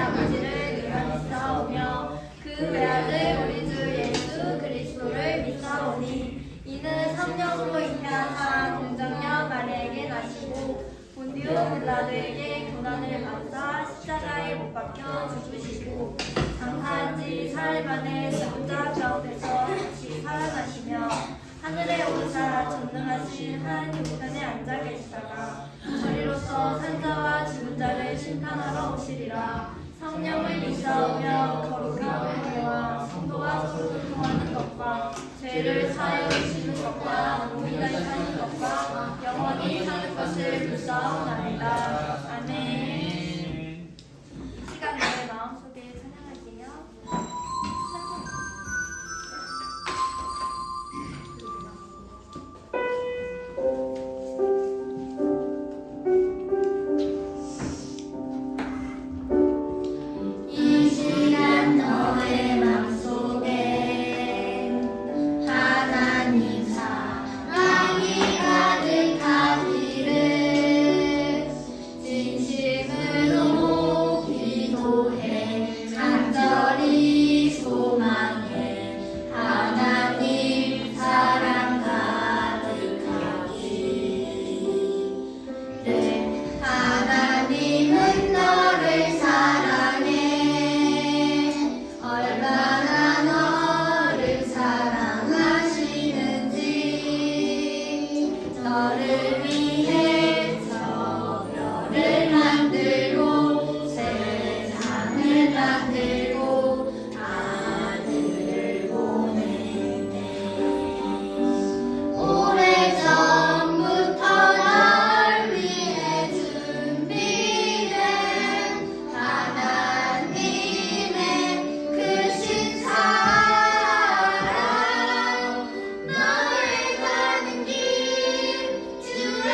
아버지를 내가 믿사오며 그 외아들 우리 주 예수 그리스도를 믿사오니 이는 성령으로 잉태하사 동정녀 마리아에게 나시고 본디오 빌라도에게 고난을 받으사 십자가에 못 박혀 죽으시고 장사한 지 사흘 만에 죽은 자 가운데서 다시 살아나시며 하늘에 오르사 전능하신 하나님 우편에 앉아 계시다가 저리로서 산자와 죽은 자를 심판하러 오시리라. 성령을 믿사오며 거룩한 교회와 성도가 서로 교통하는 것과 죄를 사하여 주시는 것과 몸이 다시 사는 것과 영원히 사는 것을 믿사오나이다. 아멘. 이 시간 내 마음속에 찬양할게요. 주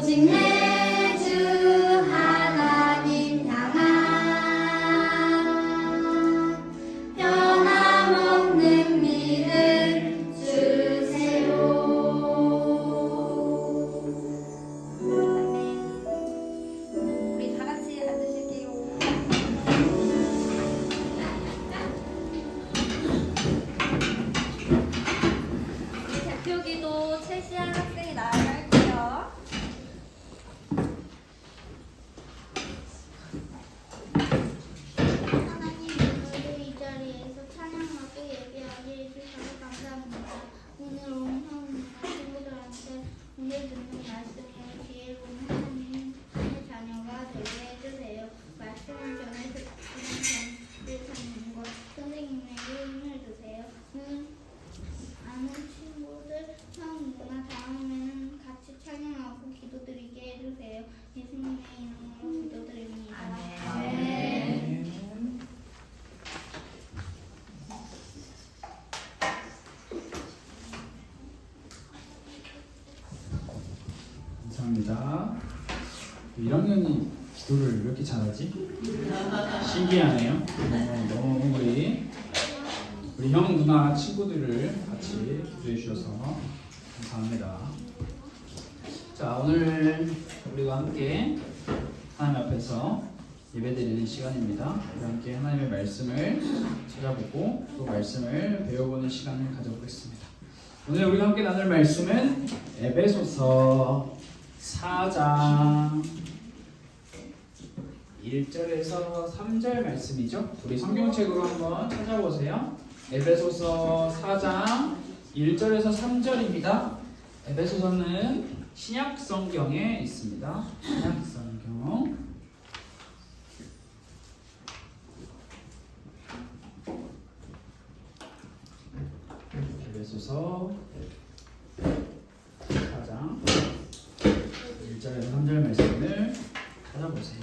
오직 내 주 하나님 향한 변함없는 믿음 주세요. 우리 다 같이 앉으실게요. 대표기도 최시한 학생이 나와서 할게요. 하나님 오늘도 이 자리에서 찬양하고 예배하게 해주셔서 감사합니다. 오늘 옹성이나 친구들한테 오늘 듣는 말씀을 지혜로운 하나님의 자녀가 되게 해주세요. 말씀을 전해 듣는 전도사님과 선생님에게 힘을 주세요. 아는 친구들 형 누나 다음에는 같이 찬양하고 기도드리게 해주세요. 예수님의 이름으로 기도드립니다. 아멘. 감사합니다. 1학년이 기도를 왜 이렇게 잘하지? 신기하네요. 너무 우리 형 누나 친구들을 같이 기도해 주셔서 감사합니다. 자, 오늘 우리가 함께 하나님 앞에서 예배드리는 시간입니다. 우리 함께 하나님의 말씀을 찾아보고 또 말씀을 배워보는 시간을 가져보겠습니다. 오늘 우리가 함께 나눌 말씀은 에베소서 4장 1절에서 3절 말씀이죠. 우리 성경책으로 한번 찾아보세요. 에베소서 4장 1절에서 3절입니다. 에베소서는 신약 성경에 있습니다. 신약 성경. 에베소서 4장 1절에서 3절 말씀을 찾아보세요.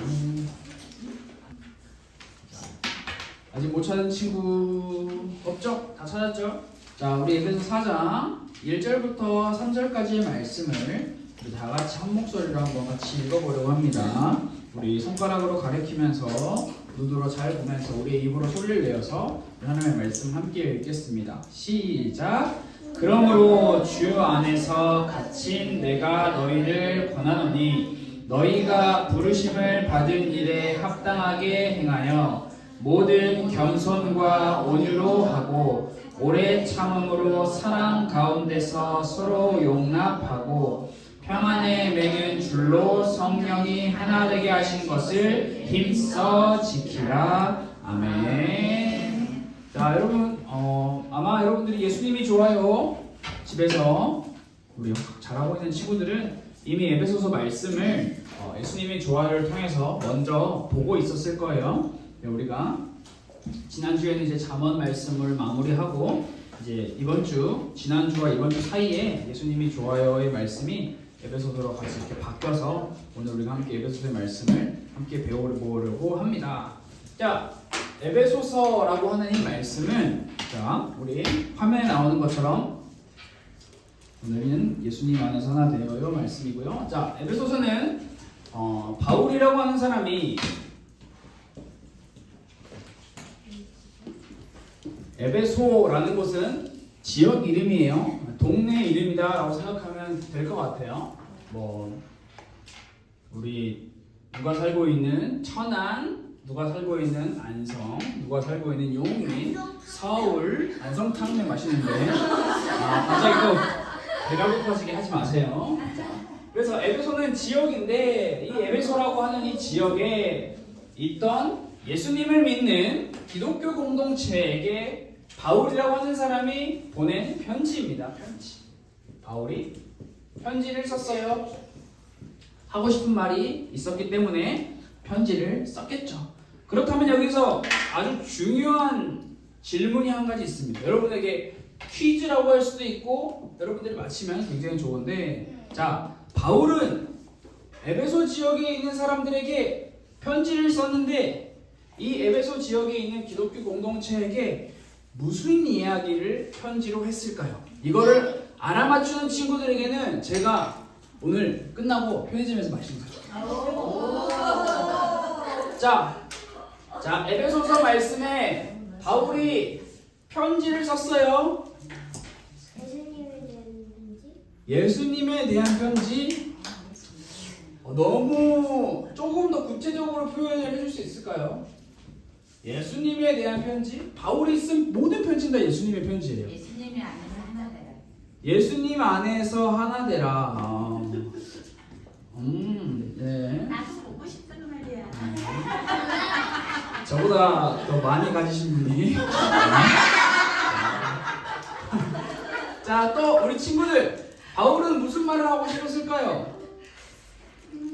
아직 못 찾은 친구 없죠? 다 찾았죠? 자, 우리 에베소 4장 1절부터 3절까지의 말씀을 우리 다 같이 한 목소리로 한번 같이 읽어보려고 합니다. 우리 손가락으로 가리키면서 눈으로 잘 보면서 우리의 입으로 소리를 내어서 하나님의 말씀 함께 읽겠습니다. 시작! 그러므로 주 안에서 갇힌 내가 너희를 권하노니 너희가 부르심을 받은 일에 합당하게 행하여 모든 겸손과 온유로 하고 오래 참음으로 사랑 가운데서 서로 용납하고 평안에 매는 줄로 성령이 하나 되게 하신 것을 힘써 지키라. 아멘. 자, 여러분 아마 여러분들이 예수님이 좋아요 집에서 우리 잘하고 있는 친구들은 이미 에베소서 말씀을 예수님의 좋아요를 통해서 먼저 보고 있었을 거예요. 우리가 지난주에는 이제 잠언 말씀을 마무리하고 이제 지난주와 이번 주 사이에 예수님이 좋아요의 말씀이 에베소서로 같이 이렇게 바뀌어서 오늘 우리가 함께 에베소서의 말씀을 함께 배워보려고 합니다. 자, 에베소서라고 하는 이 말씀은 자, 우리 화면에 나오는 것처럼 오늘은 예수님 안에서 하나 되어요 말씀이고요. 자, 에베소서는 바울이라고 하는 사람이 에베소라는 곳은 지역 이름이에요. 동네 이름이다라고 생각하면 될 것 같아요. 우리 누가 살고 있는 천안, 누가 살고 있는 안성, 누가 살고 있는 용인, 서울, 안성탕면 맛있는데 갑자기 또 배가 고파지게 하지 마세요. 그래서 에베소는 지역인데 이 에베소라고 하는 이 지역에 있던 예수님을 믿는 기독교 공동체에게 바울이라고 하는 사람이 보낸 편지입니다. 편지. 바울이 편지를 썼어요. 하고 싶은 말이 있었기 때문에 편지를 썼겠죠. 그렇다면 여기서 아주 중요한 질문이 한 가지 있습니다. 여러분에게 퀴즈라고 할 수도 있고 여러분들이 맞히면 굉장히 좋은데, 자, 바울은 에베소 지역에 있는 사람들에게 편지를 썼는데 이 에베소 지역에 있는 기독교 공동체에게 무슨 이야기를 편지로 했을까요? 이거를 알아맞추는 친구들에게는 제가 오늘 끝나고 편의점에서 맛있는 거 사줄게요. 자, 에베소서 말씀에 바울이 편지를 썼어요. 예수님에 대한 편지. 너무 조금 더 구체적으로 표현을 해줄 수 있을까요? 예수님에 대한 편지. 바울이 쓴 모든 편지는 다 예수님의 편지예요. 예수님이 안에서 하나 되라. 예수님 안에서 하나 되라. 네. 나도 보고 싶단 말이야. 저보다 더 많이 가지신 분이. 자, 또 우리 친구들, 바울은 무슨 말을 하고 싶었을까요?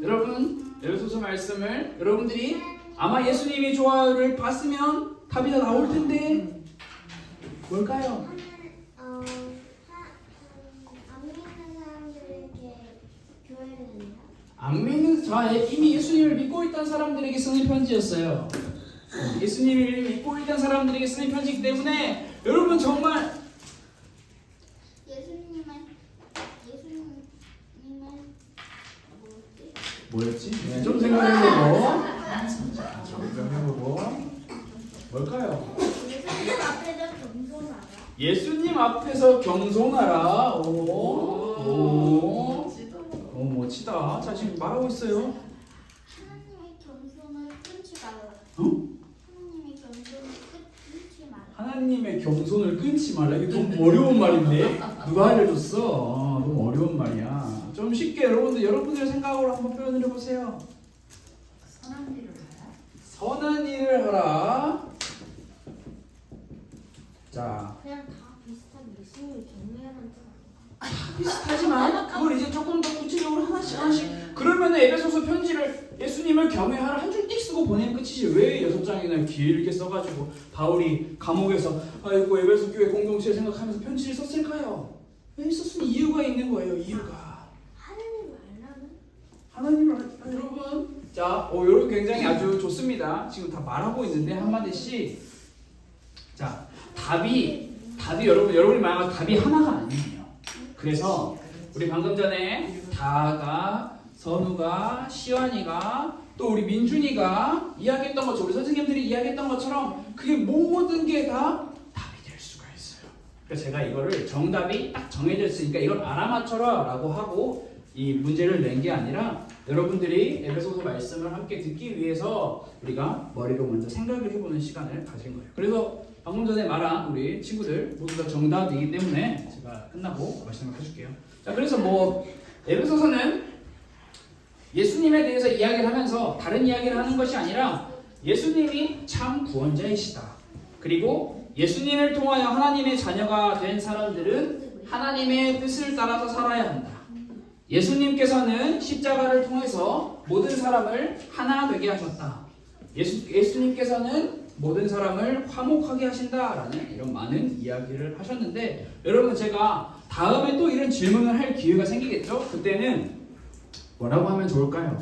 여러분, 에베소서 말씀을 여러분들이 아마 예수님이 좋아요를 봤으면 답이 다 나올 텐데 뭘까요? 안 믿는 사람들에게 교회를 한다. 안 믿는 이미 예수님을 믿고 있던 사람들에게 쓰는 편지였어요. 예수님을 믿고 있던 사람들에게 쓰는 편지이기 때문에 여러분 정말 뭐였지? 네, 좀 생각해보고 뭘까요? 예수님 앞에서 겸손하라. 예수님 앞에서 경송하라. 오, 멋지다. 자, 지금 말하고 있어요. 하나님의 겸손을 끊지 말라. 하나님의 겸손을 끊지 말라. 이게 너무 어려운 말인데 누가 알려줬어? 너무 어려운 말이야. 좀 쉽게 여러분들의 생각으로 한번 표현을 해보세요. 선한 일을 하라. 선한 일을 하라. 자, 그냥 다 비슷한 예수님을 경외하는 뜻. 비슷하지만 그걸 이제 조금 더 구체적으로 하나씩 그러면 에베소서 편지를 예수님을 경외하라 한 줄 띡 쓰고 보내면 끝이지. 왜 6장이나 길게 써가지고 바울이 감옥에서 아이고 에베소 교회 공동체 생각하면서 편지를 썼을까요? 왜 썼으면 이유가 있는 거예요. 이유가 하나님을 여러분, 자, 여러분 굉장히 아주 좋습니다. 지금 다 말하고 있는데 한마디씩. 자, 답이 여러분이 말한 답이 하나가 아니에요. 그래서 우리 방금 전에 다가, 선우가, 시완이가, 또 우리 민준이가 이야기했던 것처럼, 우리 선생님들이 이야기했던 것처럼 그게 모든 게 다 답이 될 수가 있어요. 그래서 제가 이거를 정답이 딱 정해져 있으니까 이걸 알아맞춰라 라고 하고 이 문제를 낸 게 아니라 여러분들이 에베소서 말씀을 함께 듣기 위해서 우리가 머리로 먼저 생각을 해보는 시간을 가진 거예요. 그래서 방금 전에 말한 우리 친구들 모두 다 정답이기 때문에 제가 끝나고 말씀을 해줄게요. 자, 그래서 에베소서는 예수님에 대해서 이야기를 하면서 다른 이야기를 하는 것이 아니라 예수님이 참 구원자이시다. 그리고 예수님을 통하여 하나님의 자녀가 된 사람들은 하나님의 뜻을 따라서 살아야 한다. 예수님께서는 십자가를 통해서 모든 사람을 하나 되게 하셨다. 예수님께서는 모든 사람을 화목하게 하신다라는 이런 많은 이야기를 하셨는데, 여러분 제가 다음에 또 이런 질문을 할 기회가 생기겠죠? 그때는 뭐라고 하면 좋을까요?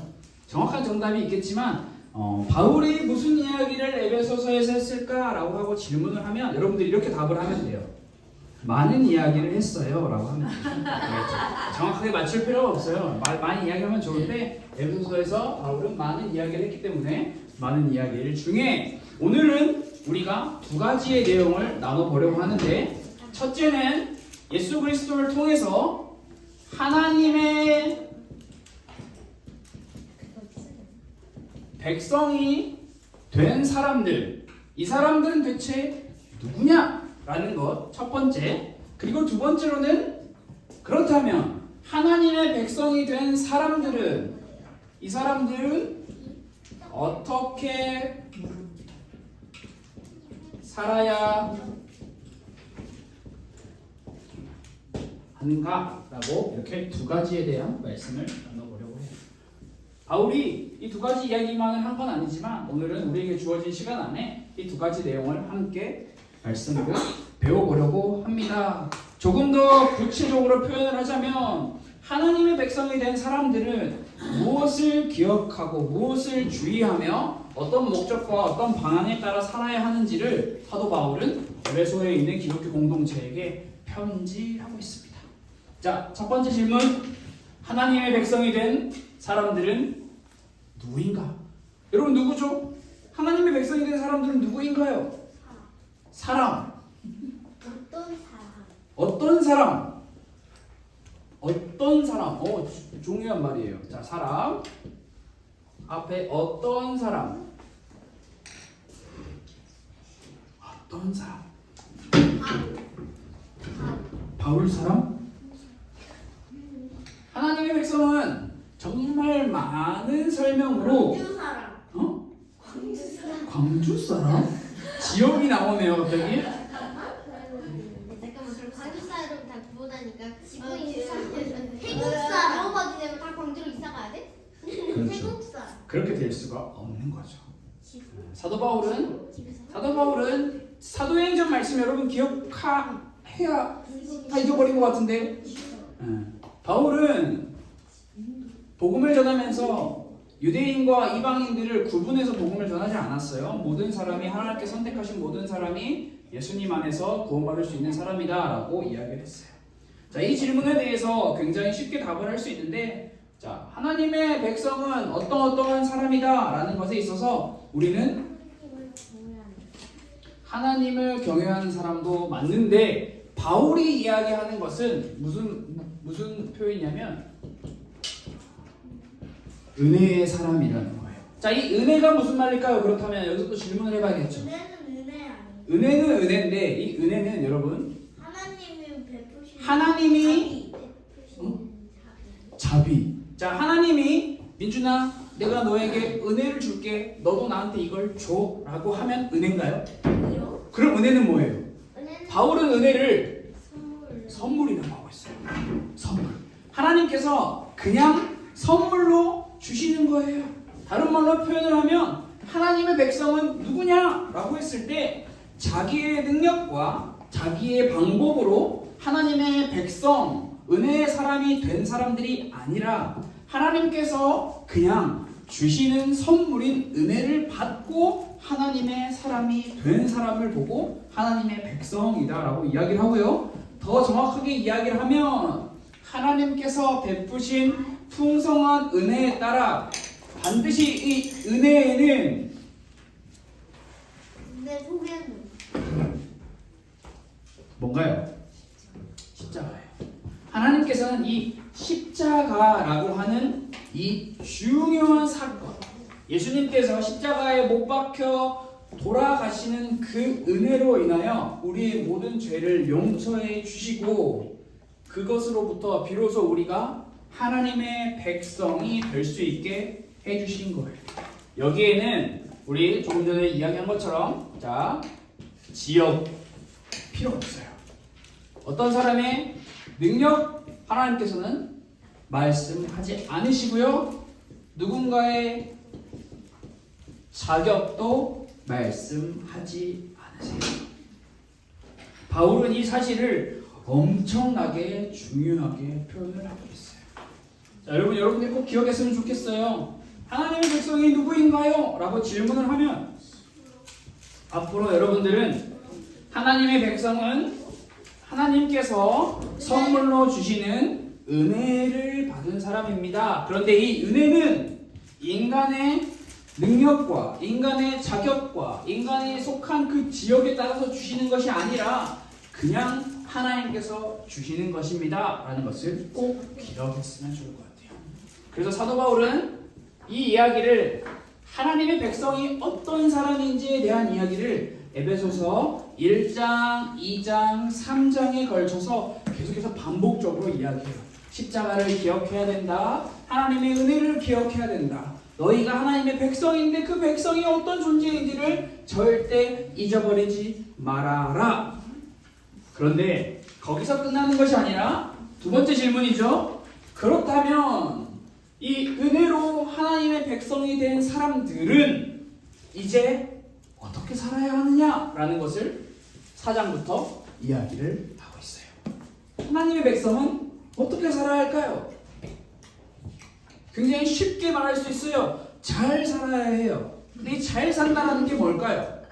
정확한 정답이 있겠지만 바울이 무슨 이야기를 에베소서에서 했을까라고 하고 질문을 하면 여러분들이 이렇게 답을 하면 돼요. 많은 이야기를 했어요 라고 하면 돼요. 정확하게 맞출 필요가 없어요. 많이 이야기하면 좋은데 에베소서에서 바울은 많은 이야기를 했기 때문에 많은 이야기를 중에 오늘은 우리가 두 가지의 내용을 나눠보려고 하는데, 첫째는 예수 그리스도를 통해서 하나님의 백성이 된 사람들, 이 사람들은 대체 누구냐라는 것 첫 번째. 그리고 두 번째로는 그렇다면 하나님의 백성이 된 사람들은, 이 사람들은 어떻게 살아야 하는가라고 이렇게 두 가지에 대한 말씀을 나눠보려고 해요. 바울이 이 두 가지 이야기만을 한 건 아니지만 오늘은 우리에게 주어진 시간 안에 이 두 가지 내용을 함께 말씀으로 배워보려고 합니다. 조금 더 구체적으로 표현을 하자면 하나님의 백성이 된 사람들은 무엇을 기억하고 무엇을 주의하며 어떤 목적과 어떤 방향에 따라 살아야 하는지를 사도 바울은 에베소에 있는 기독교 공동체에게 편지하고 있습니다. 자, 첫 번째 질문. 하나님의 백성이 된 사람들은 누구인가? 여러분 누구죠? 하나님의 백성이 된 사람들은 누구인가요? 사람. 어떤 사람? 어떤 사람? 어떤 사람? 중요한 말이에요. 자, 사람 앞에 어떤 사람? 어떤 사람? 바울 사람? 하나님의 백성은 정말 많은 설명으로 광주 사람. 광주 사람? 지역이 나오네요, 갑자기. 잠깐만, 그럼 광주 사람 다 구분하니까 태국 사람 넘어가게 되면 다 광주로 이사 가야 돼? 그렇죠. 태국 사람. 그렇게 될 수가 없는 거죠. 지금 사도 바울은 집에서? 사도행전 말씀 여러분 기억해야 다 잊어버린 것 같은데. 바울은 복음을 전하면서 유대인과 이방인들을 구분해서 복음을 전하지 않았어요. 모든 사람이 하나님께 선택하신 모든 사람이 예수님 안에서 구원받을 수 있는 사람이다라고 이야기를 했어요. 자, 이 질문에 대해서 굉장히 쉽게 답을 할 수 있는데, 자, 하나님의 백성은 어떠한 사람이다라는 것에 있어서 우리는 하나님을 경외하는 사람도 맞는데, 바울이 이야기하는 것은 무슨 표현이냐면 은혜의 사람이라는 거예요. 자, 이 은혜가 무슨 말일까요? 그렇다면 여기서 또 질문을 해봐야겠죠. 은혜는 은혜 아니에요. 은혜는 은혜인데 이 은혜는 여러분 하나님이 베푸신 하나님이 베푸신 자비. 자, 하나님이 민준아 내가 너에게 은혜를 줄게. 너도 나한테 이걸 줘 라고 하면 은혜인가요? 자비요. 그럼 은혜는 뭐예요? 은혜는 바울은 은혜를 선물. 선물이라고 하고 있어요. 선물. 하나님께서 그냥 선물로 주시는 거예요. 다른 말로 표현을 하면 하나님의 백성은 누구냐라고 했을 때 자기의 능력과 자기의 방법으로 하나님의 백성, 은혜의 사람이 된 사람들이 아니라 하나님께서 그냥 주시는 선물인 은혜를 받고 하나님의 사람이 된 사람을 보고 하나님의 백성이다라고 이야기를 하고요. 더 정확하게 이야기를 하면 하나님께서 베푸신 풍성한 은혜에 따라 반드시 이 은혜에는 내 속에는 뭔가요? 십자가예요. 하나님께서는 이 십자가라고 하는 이 중요한 사건, 예수님께서 십자가에 못 박혀 돌아가시는 그 은혜로 인하여 우리의 모든 죄를 용서해 주시고 그것으로부터 비로소 우리가 하나님의 백성이 될 수 있게 해주신 거예요. 여기에는 우리 조금 전에 이야기한 것처럼 자 지역 필요 없어요. 어떤 사람의 능력 하나님께서는 말씀하지 않으시고요. 누군가의 자격도 말씀하지 않으세요. 바울은 이 사실을 엄청나게 중요하게 표현을 하고 있어요. 자, 여러분들이 꼭 기억했으면 좋겠어요. 하나님의 백성이 누구인가요? 라고 질문을 하면 앞으로 여러분들은 하나님의 백성은 하나님께서 선물로 주시는 은혜를 받은 사람입니다. 그런데 이 은혜는 인간의 능력과 인간의 자격과 인간이 속한 그 지역에 따라서 주시는 것이 아니라 그냥 하나님께서 주시는 것입니다. 라는 것을 꼭 기억했으면 좋을 것 같아요. 그래서 사도 바울은 이 이야기를 하나님의 백성이 어떤 사람인지에 대한 이야기를 에베소서 1장, 2장, 3장에 걸쳐서 계속해서 반복적으로 이야기해요. 십자가를 기억해야 된다. 하나님의 은혜를 기억해야 된다. 너희가 하나님의 백성인데 그 백성이 어떤 존재인지를 절대 잊어버리지 말아라. 그런데 거기서 끝나는 것이 아니라 두 번째 질문이죠. 그렇다면 이 은혜로 하나님의 백성이 된 사람들은 이제 어떻게 살아야 하느냐라는 것을 4장부터 이야기를 하고 있어요. 하나님의 백성은 어떻게 살아야 할까요? 굉장히 쉽게 말할 수 있어요. 잘 살아야 해요. 근데 이 잘 산다는 게 뭘까요?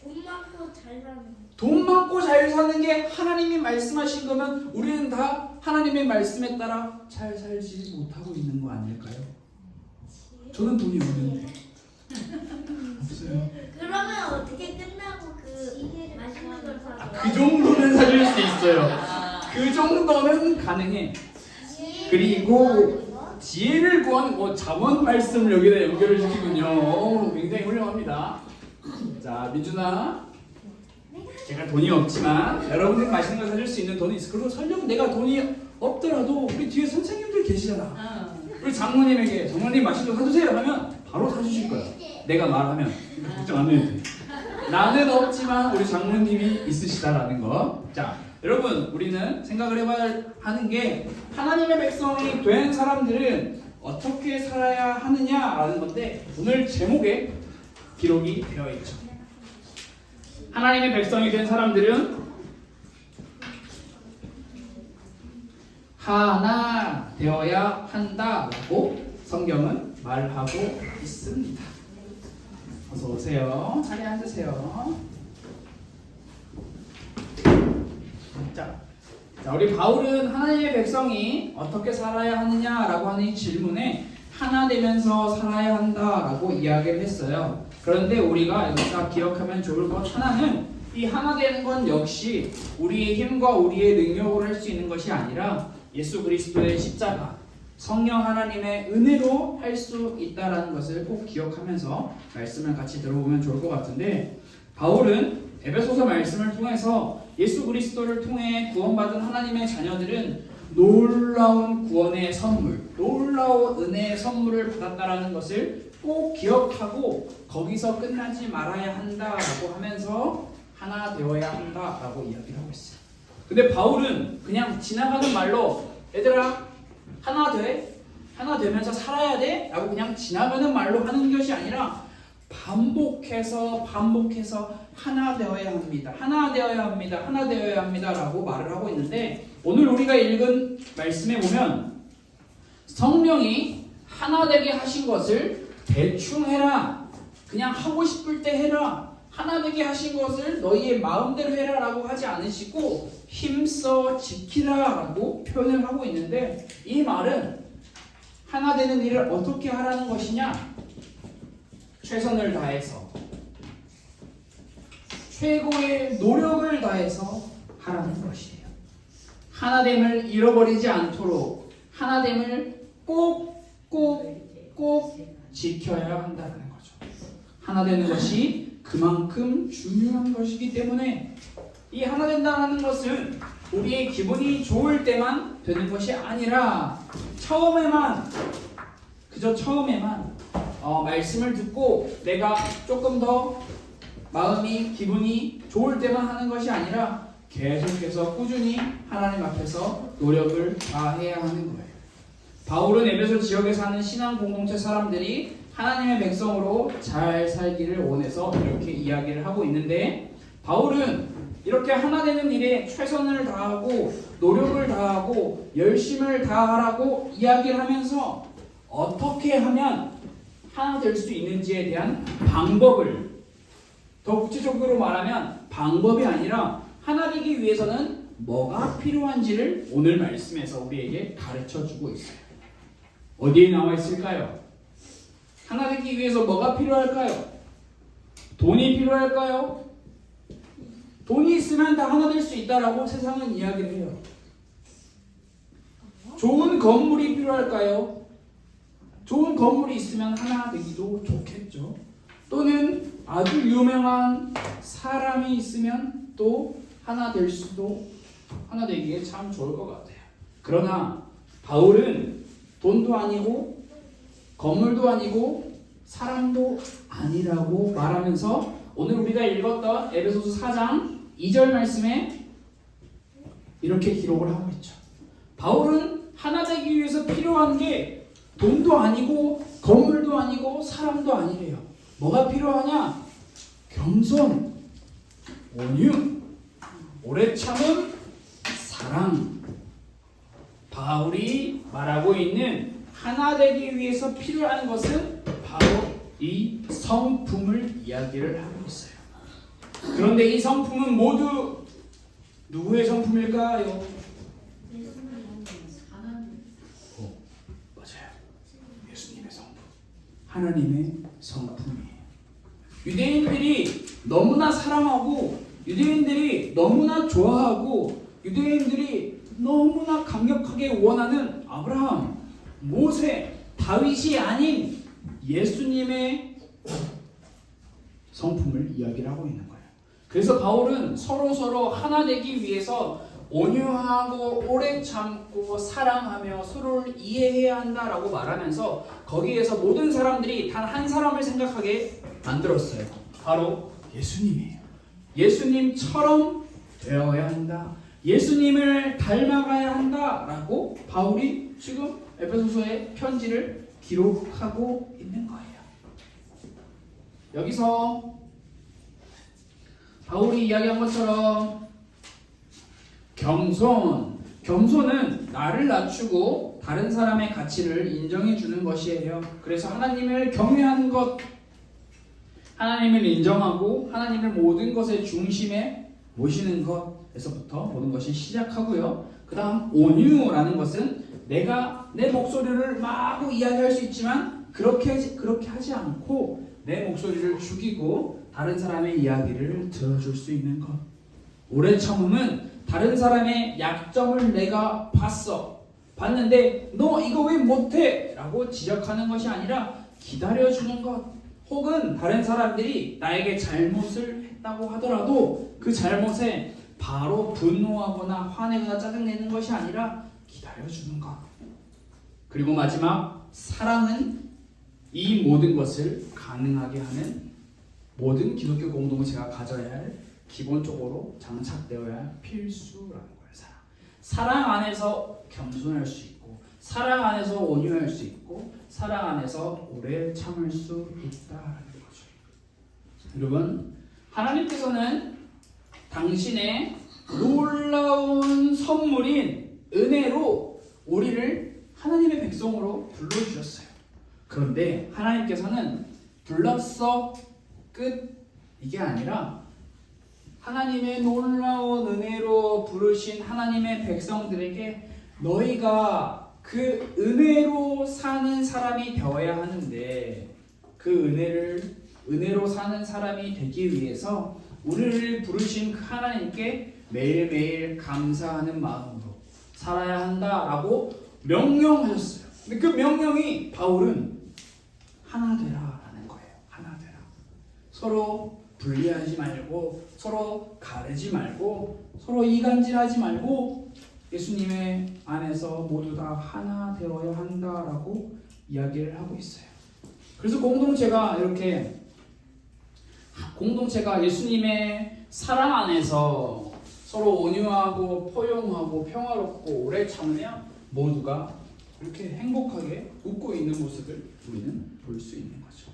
돈 많고 잘 사는 거. 돈 많고 잘 사는 게 하나님이 말씀하신 거면 우리는 다 하나님의 말씀에 따라 잘 살지 못하고 있는 거 아닐까요? 저는 돈이 없는데. 없어요. 그러면 어떻게 끝나고 그 맛있는 걸 사서? 그 정도는 사줄 수 있어요. 그 정도는 가능해. 그리고 지혜를 구하는 자원 말씀을 여기다 연결을 시키군요. 굉장히 훌륭합니다. 자, 민준아, 제가 돈이 없지만 여러분들이 맛있는 걸 사줄 수 있는 돈이 있어. 그리고 설령 내가 돈이 없더라도 우리 뒤에 선생님들 계시잖아. 우리 장모님 맛있는 거 사주세요 하면 바로 사주실 거야. 내가 말하면 걱정 안 해도 돼. 나는 없지만 우리 장모님이 있으시다라는 거. 자, 여러분, 우리는 생각을 해봐야 하는 게 하나님의 백성이 된 사람들은 어떻게 살아야 하느냐라는 건데 오늘 제목에 기록이 되어 있죠. 하나님의 백성이 된 사람들은 하나 되어야 한다라고 성경은 말하고 있습니다. 어서 오세요. 자리에 앉으세요. 자, 우리 바울은 하나님의 백성이 어떻게 살아야 하느냐라고 하는 이 질문에 하나 되면서 살아야 한다라고 이야기를 했어요. 그런데 우리가 여기서 기억하면 좋을 것 하나는 이 하나 되는 건 역시 우리의 힘과 우리의 능력으로 할 수 있는 것이 아니라 예수 그리스도의 십자가, 성령 하나님의 은혜로 할 수 있다라는 것을 꼭 기억하면서 말씀을 같이 들어보면 좋을 것 같은데, 바울은 에베소서 말씀을 통해서 예수 그리스도를 통해 구원받은 하나님의 자녀들은 놀라운 구원의 선물, 놀라운 은혜의 선물을 받았다라는 것을 꼭 기억하고 거기서 끝나지 말아야 한다라고 하면서 하나 되어야 한다라고 이야기를 하고 있어요. 근데 바울은 그냥 지나가는 말로 얘들아 하나 돼? 하나 되면서 살아야 돼? 라고 그냥 지나가는 말로 하는 것이 아니라 반복해서 하나 되어야 합니다. 하나 되어야 합니다. 하나 되어야 합니다. 라고 말을 하고 있는데, 오늘 우리가 읽은 말씀에 보면 성령이 하나 되게 하신 것을 대충 해라, 그냥 하고 싶을 때 해라, 하나 되게 하신 것을 너희의 마음대로 해라 라고 하지 않으시고 힘써 지키라 라고 표현을 하고 있는데, 이 말은 하나 되는 일을 어떻게 하라는 것이냐? 최선을 다해서, 최고의 노력을 다해서 하라는 것이에요. 하나됨을 잃어버리지 않도록 하나됨을 꼭 지켜야 한다는 거죠. 하나 되는 것이 그만큼 중요한 것이기 때문에 이 하나 된다는 것은 우리의 기분이 좋을 때만 되는 것이 아니라 그저 처음에만 말씀을 듣고 내가 조금 더 마음이 기분이 좋을 때만 하는 것이 아니라 계속해서 꾸준히 하나님 앞에서 노력을 다해야 하는 거예요. 바울은 에베소 지역에 사는 신앙 공동체 사람들이 하나님의 백성으로 잘 살기를 원해서 이렇게 이야기를 하고 있는데, 바울은 이렇게 하나 되는 일에 최선을 다하고 노력을 다하고 열심을 다하라고 이야기를 하면서 어떻게 하면 하나 될 수 있는지에 대한 방법을, 더 구체적으로 말하면 방법이 아니라 하나 되기 위해서는 뭐가 필요한지를 오늘 말씀에서 우리에게 가르쳐주고 있어요. 어디에 나와 있을까요? 하나 되기 위해서 뭐가 필요할까요? 돈이 필요할까요? 돈이 있으면 다 하나 될 수 있다라고 세상은 이야기를 해요. 좋은 건물이 필요할까요? 좋은 건물이 있으면 하나 되기도 좋겠죠. 또는 아주 유명한 사람이 있으면 또 하나 되기에 참 좋을 것 같아요. 그러나 바울은 돈도 아니고 건물도 아니고 사람도 아니라고 말하면서 오늘 우리가 읽었던 에베소서 4장 2절 말씀에 이렇게 기록을 하고 있죠. 바울은 하나 되기 위해서 필요한 게 돈도 아니고 건물도 아니고 사람도 아니래요. 뭐가 필요하냐? 겸손, 온유, 오래 참음, 사랑. 바울이 말하고 있는 하나 되기 위해서 필요한 것은 바로 이 성품을 이야기를 하고 있어요. 그런데 이 성품은 모두 누구의 성품일까요? 맞아요. 예수님의 성품. 하나님의 성품이에요. 유대인들이 너무나 사랑하고 유대인들이 너무나 좋아하고 유대인들이 너무나 강력하게 원하는 아브라함, 모세, 다윗이 아닌 예수님의 성품을 이야기를 하고 있는 거예요. 그래서 바울은 서로 하나 되기 위해서 온유하고 오래 참고 사랑하며 서로를 이해해야 한다라고 말하면서 거기에서 모든 사람들이 단 한 사람을 생각하게 만들었어요. 바로 예수님이에요. 예수님처럼 되어야 한다. 예수님을 닮아가야 한다라고 바울이 지금 에베소서의 편지를 기록하고 있는 거예요. 여기서 바울이 이야기한 것처럼 겸손은 나를 낮추고 다른 사람의 가치를 인정해 주는 것이에요. 그래서 하나님을 경외하는 것, 하나님을 인정하고 하나님을 모든 것의 중심에 모시는 것에서부터 모든 것이 시작하고요. 그 다음 온유라는 것은 내가 내 목소리를 마구 이야기할 수 있지만 그렇게 하지 않고 내 목소리를 죽이고 다른 사람의 이야기를 들어줄 수 있는 것. 오래 참음은 다른 사람의 약점을 내가 봤는데 너 이거 왜 못해? 라고 지적하는 것이 아니라 기다려주는 것. 혹은 다른 사람들이 나에게 잘못을 했다고 하더라도 그 잘못에 바로 분노하거나 화내거나 짜증내는 것이 아니라 기다려주는 것. 그리고 마지막 사랑은 이 모든 것을 가능하게 하는 모든 기독교 공동체가 가져야 할 기본적으로 장착되어야 할 필수라는 거예요. 사랑 안에서 겸손할 수 있고 사랑 안에서 온유할 수 있고 사랑 안에서 오래 참을 수 있다는 거죠. 여러분, 하나님께서는 당신의 놀라운 선물인 은혜로 우리를 하나님의 백성으로 불러주셨어요. 그런데 하나님께서는 불렀어 끝 이게 아니라 하나님의 놀라운 은혜로 부르신 하나님의 백성들에게 너희가 그 은혜로 사는 사람이 되어야 하는데 그 은혜로 사는 사람이 되기 위해서 우리를 부르신 그 하나님께 매일매일 감사하는 마음으로 살아야 한다라고 명령하셨어요. 근데 그 명령이 바울은 하나 되라라는 거예요. 하나 되라. 서로 분리하지 말고 서로 가르지 말고 서로 이간질하지 말고 예수님의 안에서 모두 다 하나 되어야 한다라고 이야기를 하고 있어요. 그래서 공동체가 예수님의 사랑 안에서 서로 온유하고 포용하고 평화롭고 오래 참으면 모두가 이렇게 행복하게 웃고 있는 모습을 우리는 볼 수 있는 거죠.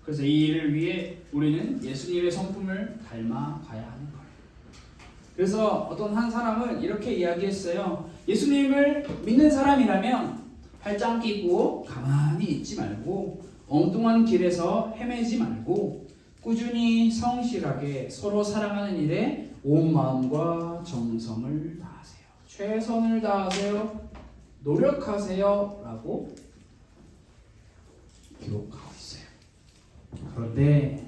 그래서 이 일을 위해 우리는 예수님의 성품을 닮아가야 하는 거예요. 그래서 어떤 한 사람은 이렇게 이야기했어요. 예수님을 믿는 사람이라면 팔짱 끼고 가만히 있지 말고 엉뚱한 길에서 헤매지 말고 꾸준히 성실하게 서로 사랑하는 일에 온 마음과 정성을 다하세요. 최선을 다하세요. 노력하세요. 라고 기록하고 있어요. 그런데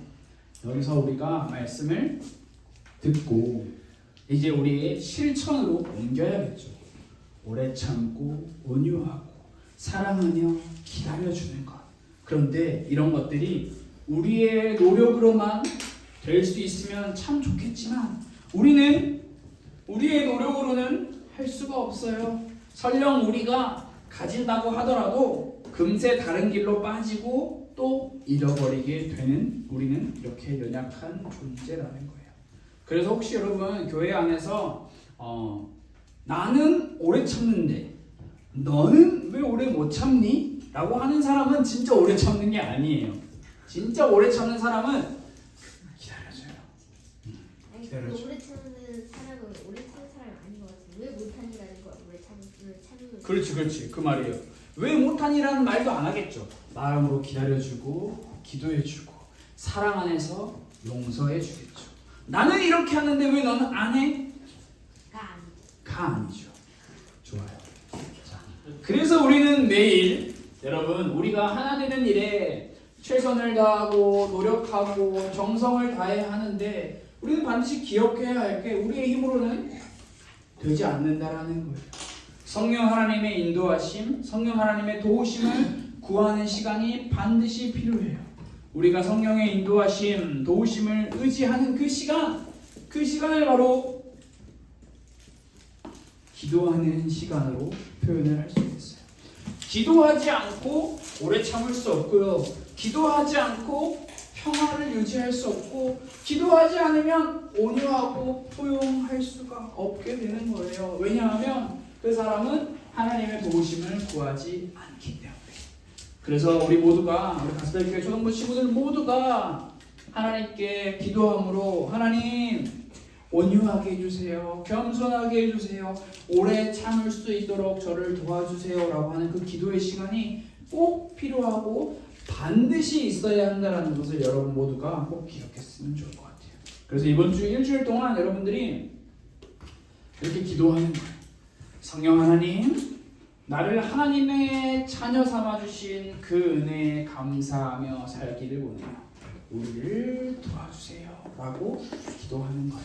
여기서 우리가 말씀을 듣고 이제 우리의 실천으로 옮겨야겠죠. 오래 참고 온유하고 사랑하며 기다려주는 것. 그런데 이런 것들이 우리의 노력으로만 될 수 있으면 참 좋겠지만 우리는 우리의 노력으로는 할 수가 없어요. 설령 우리가 가진다고 하더라도 금세 다른 길로 빠지고 또 잃어버리게 되는 우리는 이렇게 연약한 존재라는 거예요. 그래서 혹시 여러분 교회 안에서 나는 오래 참는데 너는 왜 오래 못 참니? 라고 하는 사람은 진짜 오래 참는 게 아니에요. 진짜 오래 참는 사람은 기다려줘요. 기다려줘. 오래 참는 사람은 오래 참는 사람이 아닌 것 같아요. 왜 못하니라는 거 오래 참는. 그렇지 그 말이에요. 왜 못하니라는 말도 안 하겠죠. 마음으로 기다려주고 기도해주고 사랑 안에서 용서해주겠죠. 나는 이렇게 하는데 왜 너는 안 해? 가. 가 아니죠. 좋아요. 자, 그래서 우리는 매일 여러분 우리가 하나 되는 일에 최선을 다하고 노력하고 정성을 다해야 하는데 우리는 반드시 기억해야 할 게 우리의 힘으로는 되지 않는다라는 거예요. 성령 하나님의 인도하심, 성령 하나님의 도우심을 구하는 시간이 반드시 필요해요. 우리가 성령의 인도하심, 도우심을 의지하는 그 시간을 바로 기도하는 시간으로 표현을 할 수 있어요. 기도하지 않고 오래 참을 수 없고요. 기도하지 않고 평화를 유지할 수 없고 기도하지 않으면 온유하고 포용할 수가 없게 되는 거예요. 왜냐하면 그 사람은 하나님의 도우심을 구하지 않기 때문에. 그래서 우리 모두가 우리 가스펠교회 초등부 친구들 모두가 하나님께 기도함으로 하나님 온유하게 해주세요. 겸손하게 해주세요. 오래 참을 수 있도록 저를 도와주세요 라고 하는 그 기도의 시간이 꼭 필요하고 반드시 있어야 한다는 것을 여러분 모두가 꼭 기억했으면 좋을 것 같아요. 그래서 이번 주 일주일 동안 여러분들이 이렇게 기도하는 거예요. 성령 하나님, 나를 하나님의 자녀 삼아주신 그 은혜에 감사하며 살기를 원해요. 우리를 도와주세요 라고 기도하는 거예요.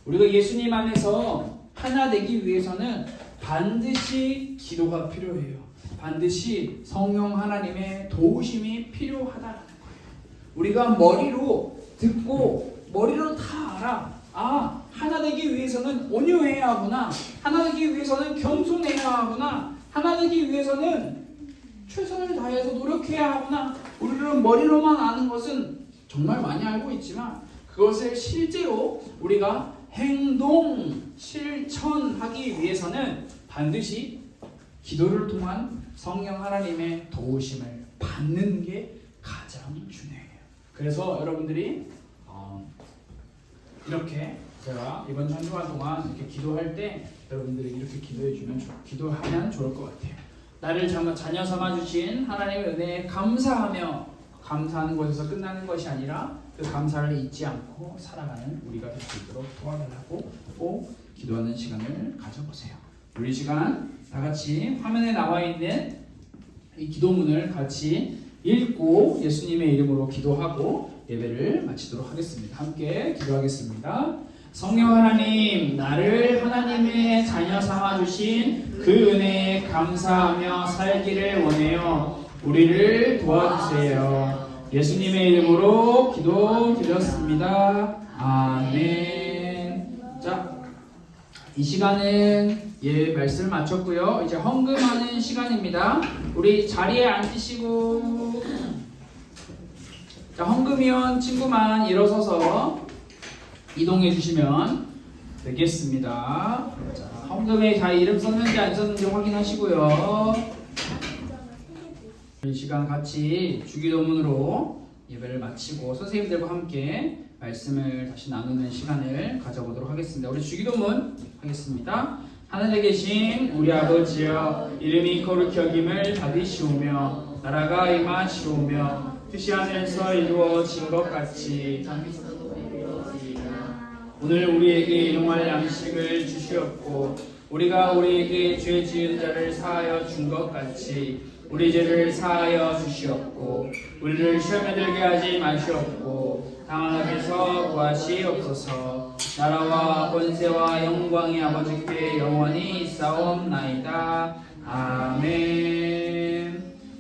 우리가 예수님 안에서 하나 되기 위해서는 반드시 기도가 필요해요. 반드시 성령 하나님의 도우심이 필요하다는 거예요. 우리가 머리로 듣고 머리로 다 알아. 아, 하나 되기 위해서는 온유해야 하구나. 하나 되기 위해서는 겸손해야 하구나. 하나 되기 위해서는 최선을 다해서 노력해야 하구나. 우리는 머리로만 아는 것은 정말 많이 알고 있지만 그것을 실제로 우리가 행동, 실천하기 위해서는 반드시 기도를 통한 성령 하나님의 도우심을 받는 게 가장 중요해요. 그래서 여러분들이 이렇게 제가 이번 한 주간 동안 이렇게 기도할 때 여러분들이 이렇게 기도하면 좋을 것 같아요. 나를 자녀 삼아주신 하나님의 은혜에 감사하며 감사하는 것에서 끝나는 것이 아니라 그 감사를 잊지 않고 살아가는 우리가 될 수 있도록 도와달라고 꼭 기도하는 시간을 가져보세요. 우리 시간 다 같이 화면에 나와 있는 이 기도문을 같이 읽고 예수님의 이름으로 기도하고 예배를 마치도록 하겠습니다. 함께 기도하겠습니다. 성령 하나님, 나를 하나님의 자녀 삼아주신 그 은혜에 감사하며 살기를 원해요. 우리를 도와주세요. 예수님의 이름으로 기도드렸습니다. 아멘. 자, 이 시간은 말씀을 마쳤고요. 이제 헌금하는 시간입니다. 우리 자리에 앉으시고, 자, 헌금위원 친구만 일어서서 이동해 주시면 되겠습니다. 자, 헌금에 자 이름 썼는지 안 썼는지 확인하시고요. 이 시간 같이 주기도문으로 예배를 마치고 선생님들과 함께 말씀을 다시 나누는 시간을 가져보도록 하겠습니다. 우리 주기도문 하겠습니다. 하늘에 계신 우리 아버지여, 이름이 거룩히 여김을 받으시오며 나라가 임하시오며 뜻이 하늘에서 이루어진 것 같이 땅에서도 이루어지리라. 오늘 우리에게 일용할 양식을 주시옵고 우리가 우리에게 죄 지은 자를 사하여 준 것 같이 우리 죄를 사하여 주시옵고 우리를 시험에 들게 하지 마시옵고 다만 악에서 구하시옵소서. 나라와 권세와 영광이 아버지께 영원히 있사옵나이다. 아멘.